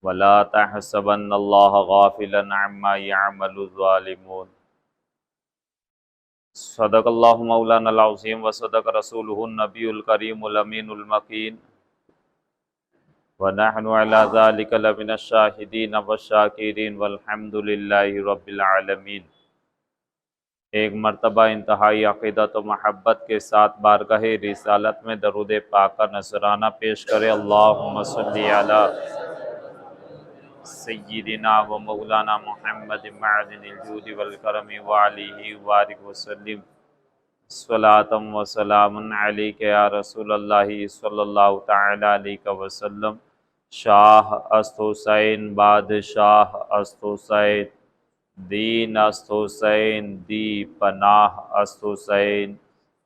ولا تحسبن الله غافلا عما يعمل الظالمون صدق اللہ مولانا العظیم وصدق رسولہ النبی الکریم الامین المکین ونحن على ذلك لمن الشاہدین والشاکرین والحمد للہ رب العالمین۔ ایک مرتبہ انتہائی عقیدت و محبت کے ساتھ بارگاہ رسالت میں درود پاک کا نذرانہ پیش کرے۔ اللہم صلی علی سیدنا و مولانا محمد معدن الجود والکرم وعلیہ وبارک وسلم صلاۃ و سلام علیک یا رسول اللہ صلی اللہ تعالی علیہ وسلم۔ شاہ است حسین بادشاہ است حسین، دین است حسین دی پناہ است حسین،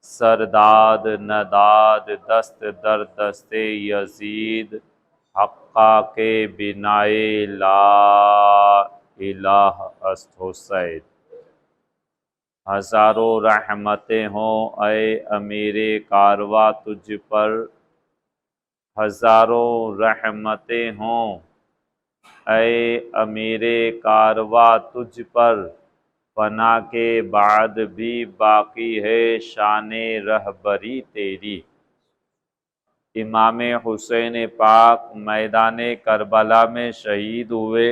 سرداد نداد دست در دست یزید، حقا کے بنائے لا الہ است حسین۔ ہزاروں رحمتیں ہوں اے امیر کارواں تجھ پر، ہزاروں رحمتیں ہوں اے امیر کارواں تجھ پر، فنا کے بعد بھی باقی ہے شان رہبری تیری۔ امام حسین پاک میدان کربلا میں شہید ہوئے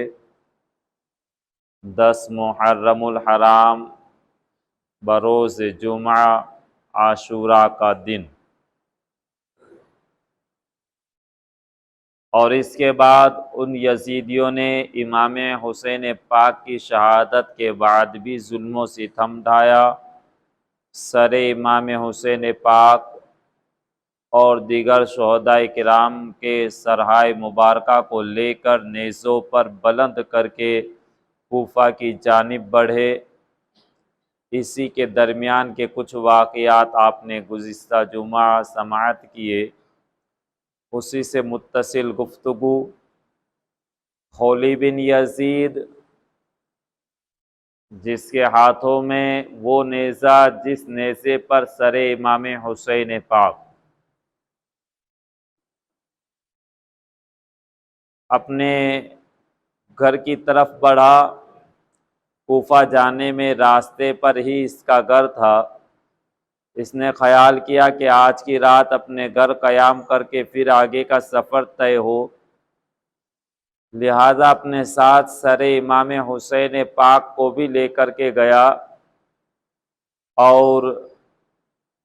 10 محرم الحرام بروز جمعہ عاشوراء کا دن، اور اس کے بعد ان یزیدیوں نے امام حسین پاک کی شہادت کے بعد بھی ظلم و ستم ڈھایا۔ سر امام حسین پاک اور دیگر شہداء کرام کے سرہائے مبارکہ کو لے کر نیزوں پر بلند کر کے کوفہ کی جانب بڑھے۔ اسی کے درمیان کے کچھ واقعات آپ نے گزشتہ جمعہ سماعت کیے، اسی سے متصل گفتگو۔ خولی بن یزید جس کے ہاتھوں میں وہ نیزہ جس نیزے پر سر امام حسین پاک اپنے گھر کی طرف بڑھا، کوفہ جانے میں راستے پر ہی اس کا گھر تھا۔ اس نے خیال کیا کہ آج کی رات اپنے گھر قیام کر کے پھر آگے کا سفر طے ہو، لہذا اپنے ساتھ سر امام حسین پاک کو بھی لے کر کے گیا، اور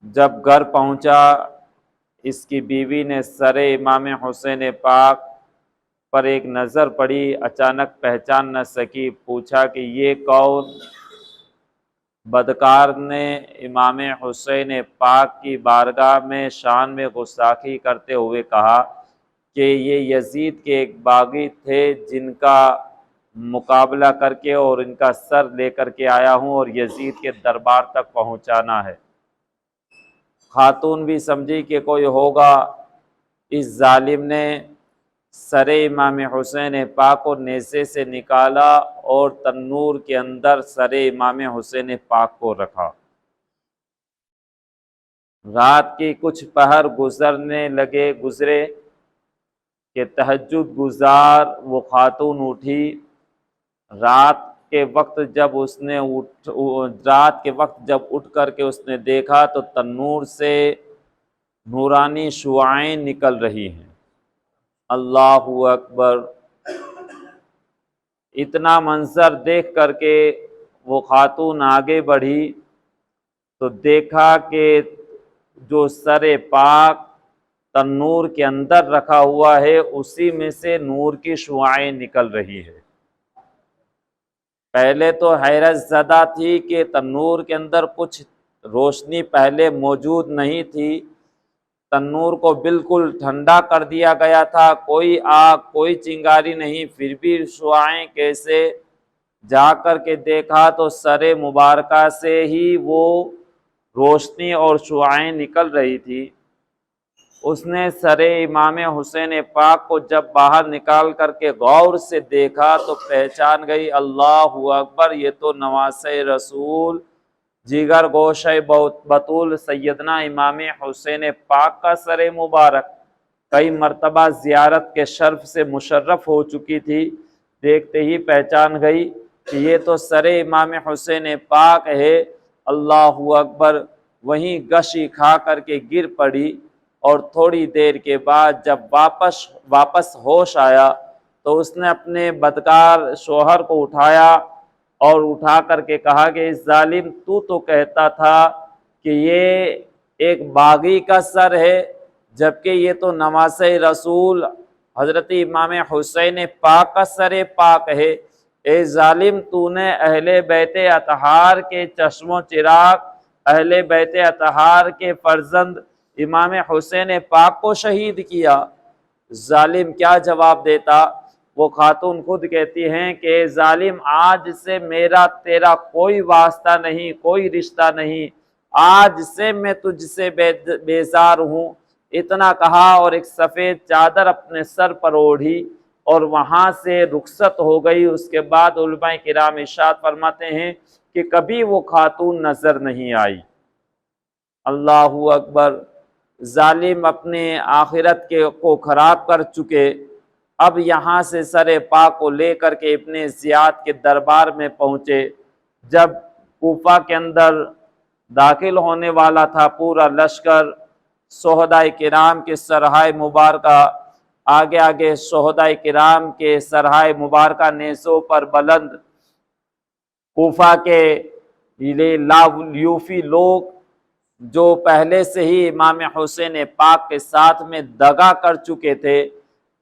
جب گھر پہنچا اس کی بیوی نے سر امام حسین پاک پر ایک نظر پڑی، اچانک پہچان نہ سکی، پوچھا کہ یہ کون؟ بدکار نے امام حسین پاک کی بارگاہ میں شان میں گستاخی کرتے ہوئے کہا کہ یہ یزید کے ایک باغی تھے جن کا مقابلہ کر کے اور ان کا سر لے کر کے آیا ہوں اور یزید کے دربار تک پہنچانا ہے۔ خاتون بھی سمجھی کہ کوئی ہوگا۔ اس ظالم نے سر امام حسین پاک کو نیزے سے نکالا اور تنور کے اندر سر امام حسین پاک کو رکھا۔ رات کی کچھ پہر گزرے کہ تہجد گزار وہ خاتون اٹھی۔ رات کے وقت جب اٹھ کر کے اس نے دیکھا تو تنور سے نورانی شعاعیں نکل رہی ہیں۔ اللہ اکبر! اتنا منظر دیکھ کر کے وہ خاتون آگے بڑھی تو دیکھا کہ جو سر پاک تنور کے اندر رکھا ہوا ہے اسی میں سے نور کی شعاعیں نکل رہی ہے۔ پہلے تو حیرت زدہ تھی کہ تنور کے اندر کچھ روشنی پہلے موجود نہیں تھی، تنور کو بالکل ٹھنڈا کر دیا گیا تھا، کوئی آگ کوئی چنگاری نہیں، پھر بھی شعاعیں کیسے؟ جا کر کے دیکھا تو سر مبارکہ سے ہی وہ روشنی اور شعاعیں نکل رہی تھی۔ اس نے سر امام حسین پاک کو جب باہر نکال کر کے غور سے دیکھا تو پہچان گئی، اللہ اکبر! یہ تو نواسہ رسول جگر گوشہ بطول سیدنا امام حسین پاک کا سر مبارک، کئی مرتبہ زیارت کے شرف سے مشرف ہو چکی تھی، دیکھتے ہی پہچان گئی کہ یہ تو سر امام حسین پاک ہے۔ اللہ اکبر، وہیں گشی کھا کر کے گر پڑی، اور تھوڑی دیر کے بعد جب واپس ہوش آیا تو اس نے اپنے بدکار شوہر کو اٹھایا اور اٹھا کر کے کہا کہ اس ظالم تو کہتا تھا کہ یہ ایک باغی کا سر ہے، جبکہ یہ تو نواسہ رسول حضرت امام حسین پاک کا سر پاک ہے۔ اے ظالم، تو نے اہل بیت اطہار کے چشم و چراغ، اہل بیت اطہار کے فرزند امام حسین پاک کو شہید کیا۔ ظالم کیا جواب دیتا؟ وہ خاتون خود کہتی ہیں کہ اے ظالم، آج سے میرا تیرا کوئی واسطہ نہیں، کوئی رشتہ نہیں، آج سے میں تجھ سے بیزار ہوں۔ اتنا کہا اور ایک سفید چادر اپنے سر پر اوڑھی اور وہاں سے رخصت ہو گئی۔ اس کے بعد علماء کرام ارشاد فرماتے ہیں کہ کبھی وہ خاتون نظر نہیں آئی۔ اللہ اکبر، ظالم اپنے آخرت کو خراب کر چکے۔ اب یہاں سے سر پاک کو لے کر کے ابن زیاد کے دربار میں پہنچے۔ جب کوفہ کے اندر داخل ہونے والا تھا پورا لشکر، شہدائے کرام کے سرہائے مبارکہ آگے آگے، شہدائے کرام کے سرہائے مبارکہ نیزوں پر بلند، کوفہ کے لاویوفی لوگ جو پہلے سے ہی امام حسین پاک کے ساتھ میں دغا کر چکے تھے،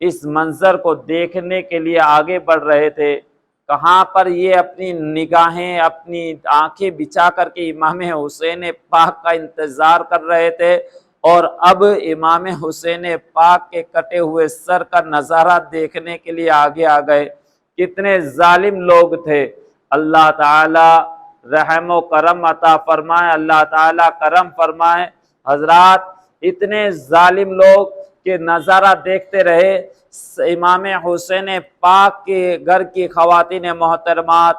اس منظر کو دیکھنے کے لیے آگے بڑھ رہے تھے۔ کہاں پر یہ اپنی نگاہیں، اپنی آنکھیں بچھا کر کے امام حسین پاک کا انتظار کر رہے تھے، اور اب امام حسین پاک کے کٹے ہوئے سر کا نظارہ دیکھنے کے لیے آگے آ گئے۔ کتنے ظالم لوگ تھے! اللہ تعالی رحم و کرم عطا فرمائے، اللہ تعالی کرم فرمائے۔ حضرات، اتنے ظالم لوگ کہ نظارہ دیکھتے رہے۔ امام حسین پاک کے گھر کی خواتین محترمات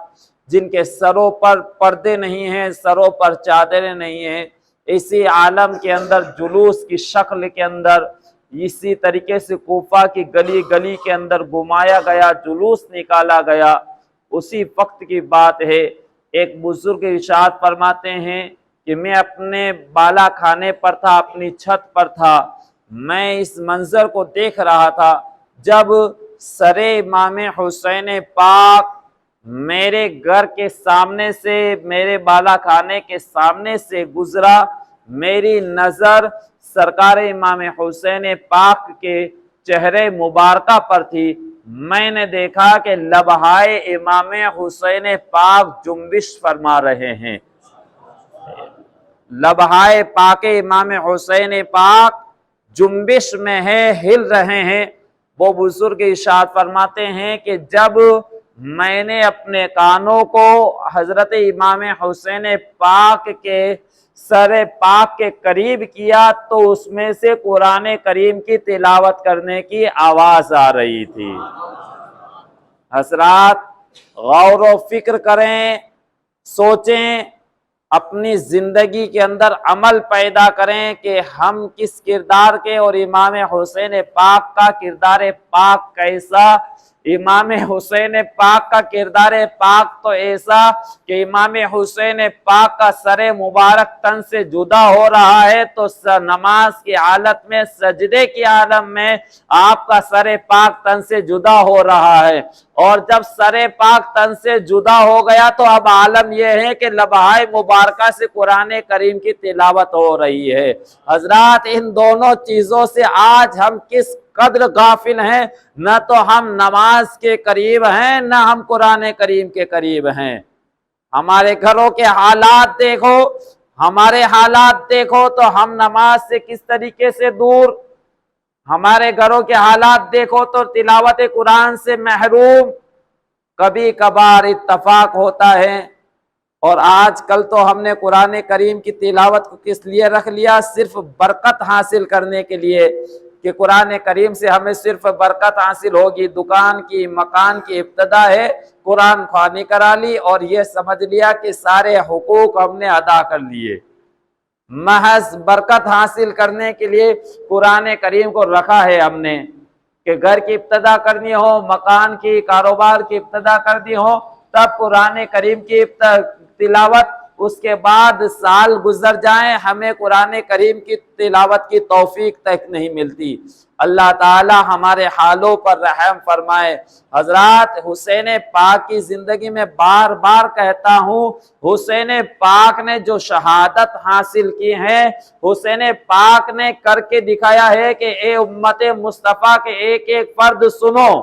جن کے سروں پر پردے نہیں ہیں، سروں پر چادریں نہیں ہیں، اسی عالم کے اندر جلوس کی شکل کے اندر اسی طریقے سے کوفہ کی گلی گلی کے اندر گھمایا گیا، جلوس نکالا گیا۔ اسی وقت کی بات ہے، ایک بزرگ ارشاد فرماتے ہیں کہ میں اپنے بالا خانے پر تھا، اپنی چھت پر تھا، میں اس منظر کو دیکھ رہا تھا جب سر امام حسین پاک میرے گھر کے سامنے سے، میرے بالا خانے کے سامنے سے گزرا۔ میری نظر سرکار امام حسین پاک کے چہرے مبارکہ پر تھی۔ میں نے دیکھا کہ لبہائے امام حسین پاک جنبش فرما رہے ہیں، لبہائے پاک امام حسین پاک جنبش میں ہے، ہل رہے ہیں۔ وہ بزرگ ارشاد فرماتے ہیں کہ جب میں نے اپنے کانوں کو حضرت امام حسین پاک کے سر پاک کے قریب کیا تو اس میں سے قرآن کریم کی تلاوت کرنے کی آواز آ رہی تھی۔ حضرات، غور و فکر کریں، سوچیں، اپنی زندگی کے اندر عمل پیدا کریں کہ ہم کس کردار کے، اور امام حسین پاک کا کردار پاک کیسا۔ امام حسین پاک کا کردار پاک تو ایسا کہ امام حسین پاک کا سر مبارک تن سے جدا ہو رہا ہے تو نماز کی حالت میں، سجدے کی عالم میں آپ کا سر پاک تن سے جدا ہو رہا ہے، اور جب سر پاک تن سے جدا ہو گیا تو اب عالم یہ ہے کہ لبہائے مبارکہ سے قرآن کریم کی تلاوت ہو رہی ہے۔ حضرات، ان دونوں چیزوں سے آج ہم کس قدر غافل ہیں، نہ تو ہم نماز کے قریب ہیں، نہ ہم قرآن کریم کے قریب ہیں۔ ہمارے گھروں کے حالات دیکھو، ہمارے حالات دیکھو تو ہم نماز سے کس طریقے سے دور، ہمارے گھروں کے حالات دیکھو تو تلاوت قرآن سے محروم۔ کبھی کبھار اتفاق ہوتا ہے، اور آج کل تو ہم نے قرآن کریم کی تلاوت کو کس لیے رکھ لیا؟ صرف برکت حاصل کرنے کے لیے، کہ قرآن کریم سے ہمیں صرف برکت حاصل ہوگی، دکان کی، مکان کی ابتدا ہے، قرآن خوانی کرا لی اور یہ سمجھ لیا کہ سارے حقوق ہم نے ادا کر لیے۔ محض برکت حاصل کرنے کے لیے قرآن کریم کو رکھا ہے ہم نے، کہ گھر کی ابتدا کرنی ہو، مکان کی، کاروبار کی ابتدا کرنی ہو، تب قرآن کریم کی تلاوت، اس کے بعد سال گزر جائیں ہمیں قرآن کریم کی تلاوت کی توفیق تک نہیں ملتی۔ اللہ تعالی ہمارے حالوں پر رحم فرمائے۔ حضرات، حسین پاک کی زندگی میں بار بار کہتا ہوں، حسین پاک نے جو شہادت حاصل کی ہے، حسین پاک نے کر کے دکھایا ہے کہ اے امت مصطفیٰ کے ایک ایک فرد سنو،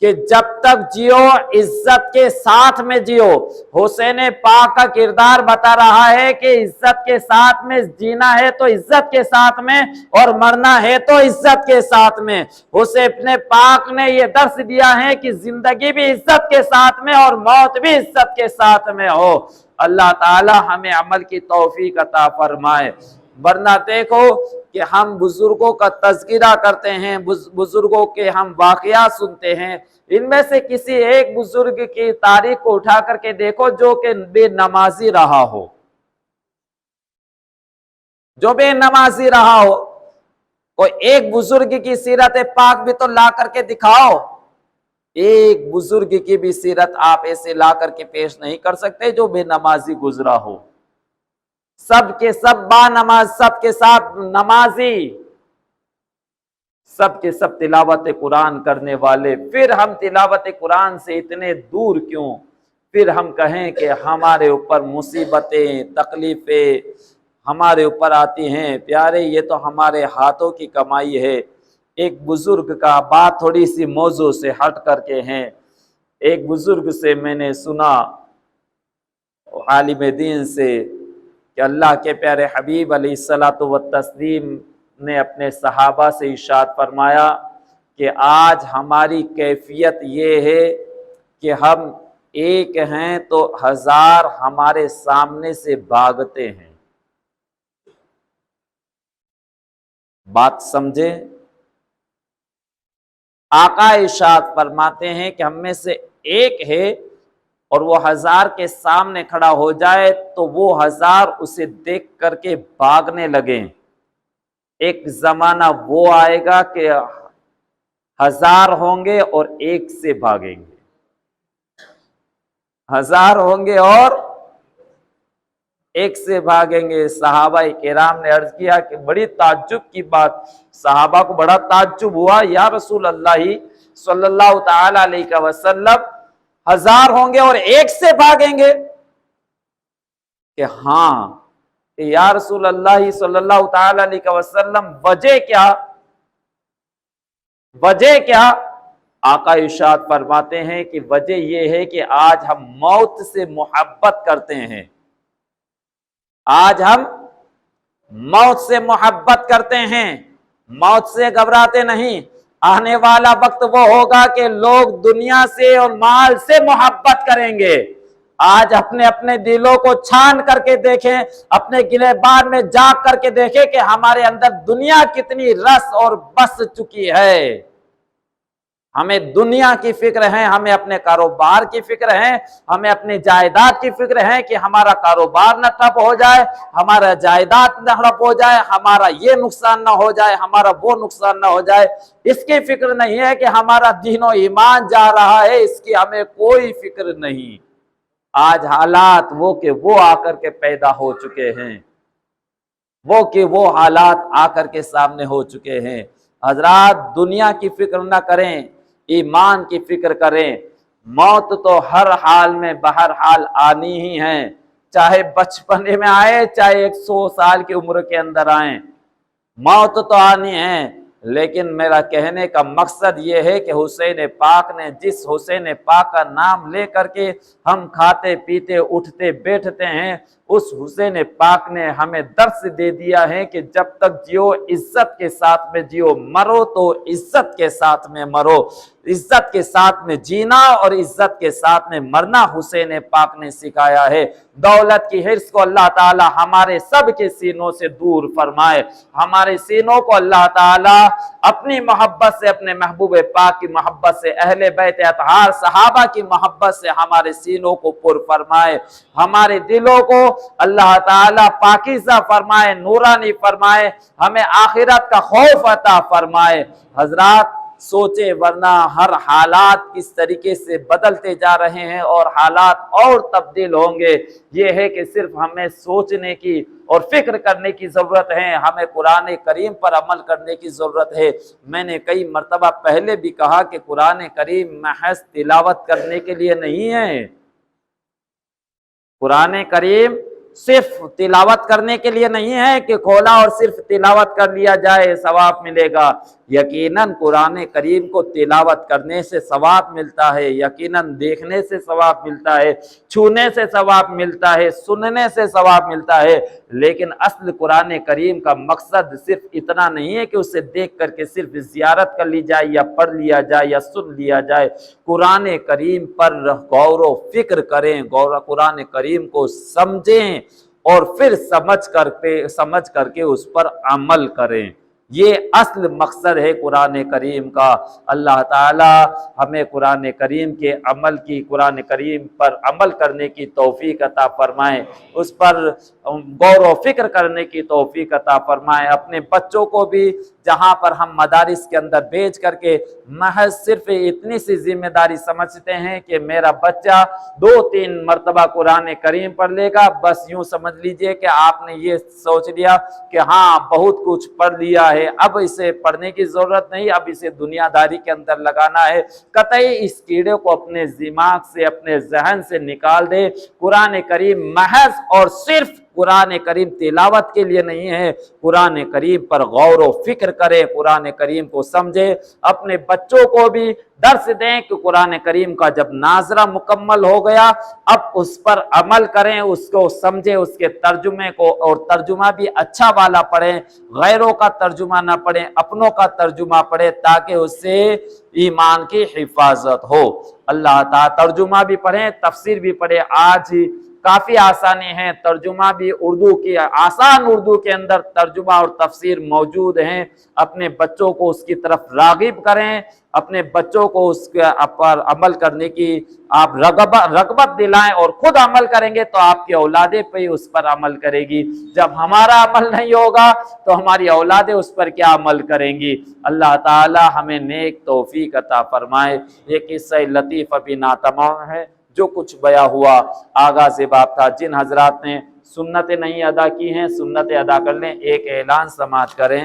کہ جب تک جیو عزت کے ساتھ میں جیو۔ حسین پاک کا کردار بتا رہا ہے کہ عزت کے ساتھ میں جینا ہے تو عزت کے ساتھ میں، اور مرنا ہے تو عزت کے ساتھ میں۔ حسین پاک نے یہ درس دیا ہے کہ زندگی بھی عزت کے ساتھ میں اور موت بھی عزت کے ساتھ میں ہو۔ اللہ تعالی ہمیں عمل کی توفیق عطا فرمائے۔ ورنہ دیکھو کہ ہم بزرگوں کا تذکرہ کرتے ہیں، بزرگوں کے ہم واقعات سنتے ہیں، ان میں سے کسی ایک بزرگ کی تاریخ کو اٹھا کر کے دیکھو جو کہ بے نمازی رہا ہو، جو بے نمازی رہا ہو۔ کوئی ایک بزرگ کی سیرت پاک بھی تو لا کر کے دکھاؤ۔ ایک بزرگ کی بھی سیرت آپ ایسے لا کر کے پیش نہیں کر سکتے جو بے نمازی گزرا ہو۔ سب کے سب با نماز، سب کے ساتھ نمازی، سب کے سب تلاوت قرآن کرنے والے۔ پھر ہم تلاوت قرآن سے اتنے دور کیوں؟ پھر ہم کہیں کہ ہمارے اوپر مصیبتیں، تکلیفیں ہمارے اوپر آتی ہیں۔ پیارے، یہ تو ہمارے ہاتھوں کی کمائی ہے۔ ایک بزرگ کا بات تھوڑی سی موضوع سے ہٹ کر کے ہیں، ایک بزرگ سے میں نے سنا، عالم دین سے، کہ اللہ کے پیارے حبیب علیہ الصلوۃ والتسلیم نے اپنے صحابہ سے ارشاد فرمایا کہ آج ہماری کیفیت یہ ہے کہ ہم ایک ہیں تو ہزار ہمارے سامنے سے بھاگتے ہیں۔ بات سمجھے؟ آقا ارشاد فرماتے ہیں کہ ہم میں سے ایک ہے اور وہ ہزار کے سامنے کھڑا ہو جائے تو وہ ہزار اسے دیکھ کر کے بھاگنے لگیں۔ ایک زمانہ وہ آئے گا کہ ہزار ہوں گے اور ایک سے بھاگیں گے، ہزار ہوں گے اور ایک سے بھاگیں گے۔ صحابہ کرام نے عرض کیا کہ بڑی تعجب کی بات، صحابہ کو بڑا تعجب ہوا، یا رسول اللہ صلی اللہ تعالی علیہ وسلم، ہزار ہوں گے اور ایک سے بھاگیں گے؟ کہ ہاں، کہ یا رسول اللہ صلی اللہ تعالی علیہ وسلم وجہ کیا؟ وجہ کیا؟ آقا ارشاد فرماتے ہیں کہ وجہ یہ ہے کہ آج ہم موت سے محبت کرتے ہیں، آج ہم موت سے محبت کرتے ہیں، موت سے گھبراتے نہیں۔ آنے والا وقت وہ ہوگا کہ لوگ دنیا سے اور مال سے محبت کریں گے۔ آج اپنے اپنے دلوں کو چھان کر کے دیکھیں، اپنے گریبان میں جھانک کر کے دیکھیں کہ ہمارے اندر دنیا کتنی رس اور بس چکی ہے۔ ہمیں دنیا کی فکر ہے، ہمیں اپنے کاروبار کی فکر ہے، ہمیں اپنی جائیداد کی فکر ہے کہ ہمارا کاروبار نہ ٹھپ ہو جائے، ہمارا جائیداد نہ ٹھپ ہو جائے، ہمارا یہ نقصان نہ ہو جائے، ہمارا وہ نقصان نہ ہو جائے۔ اس کی فکر نہیں ہے کہ ہمارا دین و ایمان جا رہا ہے، اس کی ہمیں کوئی فکر نہیں۔ آج حالات وہ کہ وہ آ کر کے پیدا ہو چکے ہیں، وہ کہ وہ حالات آ کر کے سامنے ہو چکے ہیں۔ حضرات، دنیا کی فکر نہ کریں، ایمان کی فکر کریں۔ موت تو ہر حال میں بہرحال آنی ہی ہے، چاہے بچپنے میں آئے، چاہے 100 سال کی عمر کے اندر آئیں، موت تو آنی ہے۔ لیکن میرا کہنے کا مقصد یہ ہے کہ حسین پاک نے، جس حسین پاک کا نام لے کر کے ہم کھاتے پیتے اٹھتے بیٹھتے ہیں، اس حسین پاک نے ہمیں درس دے دیا ہے کہ جب تک جیو عزت کے ساتھ میں جیو، مرو تو عزت کے ساتھ میں مرو۔ عزت کے ساتھ میں جینا اور عزت کے ساتھ میں مرنا حسین پاک نے سکھایا ہے۔ دولت کی حرص کو اللہ تعالی ہمارے سب کے سینوں سے دور فرمائے، ہمارے سینوں کو اللہ تعالی اپنی محبت سے، اپنے محبوب پاک کی محبت سے، اہل بیت اطہار صحابہ کی محبت سے ہمارے سینوں کو پر فرمائے، ہمارے دلوں کو اللہ تعالیٰ پاکیزہ فرمائے، نورانی فرمائے، ہمیں آخرت کا خوف عطا فرمائے۔ حضرات سوچے، ورنہ ہر حالات کس طریقے سے بدلتے جا رہے ہیں اور حالات اور تبدیل ہوں گے۔ یہ ہے کہ صرف ہمیں سوچنے کی اور فکر کرنے کی ضرورت ہے، ہمیں قرآن کریم پر عمل کرنے کی ضرورت ہے۔ میں نے کئی مرتبہ پہلے بھی کہا کہ قرآن کریم محض تلاوت کرنے کے لیے نہیں ہے۔ قرآن کریم صرف تلاوت کرنے کے لیے نہیں ہے کہ کھولا اور صرف تلاوت کر لیا جائے ثواب ملے گا۔ یقیناً قرآن کریم کو تلاوت کرنے سے ثواب ملتا ہے، یقیناً دیکھنے سے ثواب ملتا ہے، چھونے سے ثواب ملتا ہے، سننے سے ثواب ملتا ہے، لیکن اصل قرآن کریم کا مقصد صرف اتنا نہیں ہے کہ اسے دیکھ کر کے صرف زیارت کر لی جائے یا پڑھ لیا جائے یا سن لیا جائے۔ قرآن کریم پر غور و فکر کریں، قرآن کریم کو سمجھیں اور پھر سمجھ کر کے اس پر عمل کریں۔ یہ اصل مقصد ہے قرآن کریم کا۔ اللہ تعالی ہمیں قرآن کریم کے عمل کی، قرآن کریم پر عمل کرنے کی توفیق عطا فرمائے، اس پر غور و فکر کرنے کی توفیق عطا فرمائے۔ اپنے بچوں کو بھی جہاں پر ہم مدارس کے اندر بھیج کر کے محض صرف اتنی سی ذمہ داری سمجھتے ہیں کہ میرا بچہ 2-3 مرتبہ قرآن کریم پڑھ لے گا، بس یوں سمجھ لیجئے کہ آپ نے یہ سوچ لیا کہ ہاں بہت کچھ پڑھ لیا ہے، اب اسے پڑھنے کی ضرورت نہیں، اب اسے دنیا داری کے اندر لگانا ہے۔ قطعی اس کیڑے کو اپنے دماغ سے، اپنے ذہن سے نکال دے۔ قرآن کریم محض اور صرف قرآن کریم تلاوت کے لیے نہیں ہے، قرآن کریم پر غور و فکر کریں، قرآن کریم کو سمجھیں، اپنے بچوں کو بھی درس دیں کہ قرآن کریم کا جب ناظرہ مکمل ہو گیا اب اس پر عمل کریں، اس کو سمجھیں، اس کے ترجمے کو، اور ترجمہ بھی اچھا والا پڑھیں، غیروں کا ترجمہ نہ پڑھیں، اپنوں کا ترجمہ پڑھیں تاکہ اس سے ایمان کی حفاظت ہو۔ اللہ تعالیٰ ترجمہ بھی پڑھیں، تفسیر بھی پڑھیں۔ آج کافی آسانی ہے، ترجمہ بھی اردو کی آسان اردو کے اندر ترجمہ اور تفسیر موجود ہیں۔ اپنے بچوں کو اس کی طرف راغب کریں، اپنے بچوں کو اس کے پر عمل کرنے کی آپ رغبت دلائیں، اور خود عمل کریں گے تو آپ کی اولادیں پہ اس پر عمل کرے گی۔ جب ہمارا عمل نہیں ہوگا تو ہماری اولادیں اس پر کیا عمل کریں گی۔ اللہ تعالی ہمیں نیک توفیق عطا فرمائے۔ یہ قصہ لطیفہ بھی ناتمام ہے، جو کچھ بیان ہوا آغاز باب تھا۔ جن حضرات نے سنتیں نہیں ادا کی ہیں سنتیں ادا کر لیں۔ ایک اعلان سماعت کریں۔